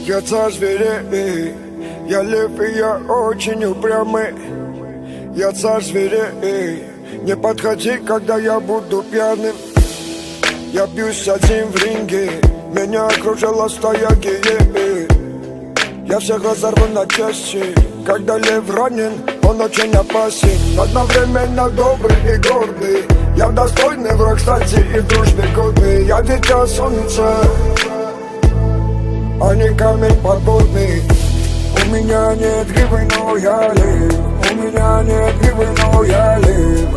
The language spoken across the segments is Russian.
Я царь зверей, я лев и я очень упрямый. Я царь зверей, не подходи, когда я буду пьяным. Я бьюсь один в ринге, меня окружила стая геев. Я всех разорву на части, когда лев ранен, он очень опасен. Одновременно добрый и гордый, я достойный враг, кстати, и в дружбе годный. Я дитя солнца, а не камень подводный. У меня нет гривы, но я лев. У меня нет гривы, но я лев.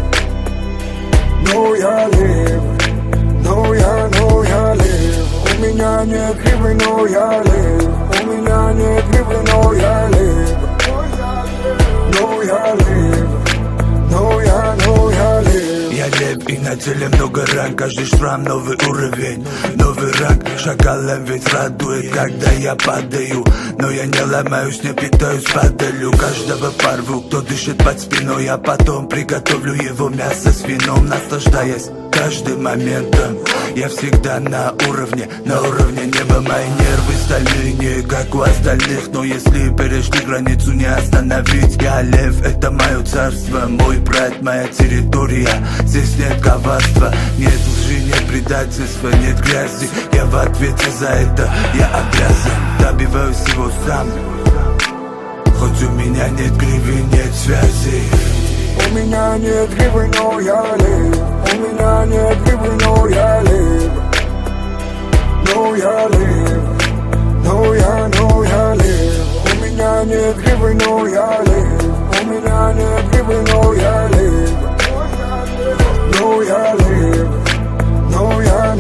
Но я лев. Но я лев. У меня нет гривы, но я лев. У меня нет гривы, но я лев. Но я лев. Но я лев. Я лев, и на теле много ран, каждый шрам новый уровень, новый ранг. Шакалом ведь радует, когда я падаю, но я не ломаюсь, не питаюсь падалью. Каждого порву, кто дышит под спиной, а потом приготовлю его мясо с вином, наслаждаясь каждым моментом. Я всегда на уровне неба. Мои нервы стальные, не как у остальных, но если перешли границу, не остановить. Я лев, это мое царство, мой прайд, моя территория. Здесь нет коварства, нет лжи, нет предательства, нет грязи. Я в ответе за это, я обязан, добиваюсь всего сам. Хоть у меня нет гривы, нет связи. У меня нет гривы, но я лев. У меня нет гривы, но я лев. Но я лев. Но я лев. У меня нет гривы, но я лев. У меня нет гривы, но я лев. Но я лев. Но я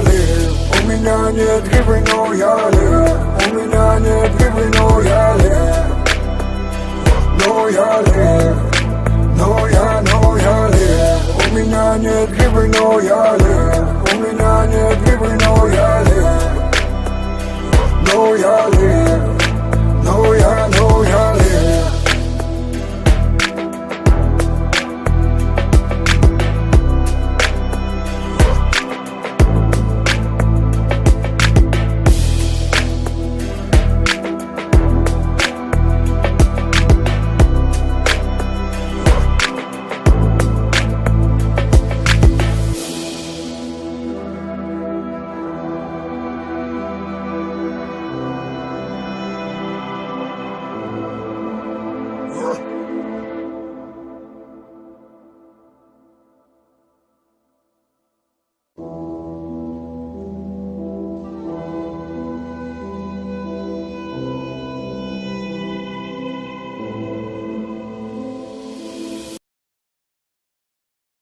лев. У меня нет гривы, но я лев. У меня нет гривы, но я лев. Но я лев. Но я лев. У меня нет гривы, но я лев. У меня нет гривы, но я лев. Но я лев. Но я лев. Yeah.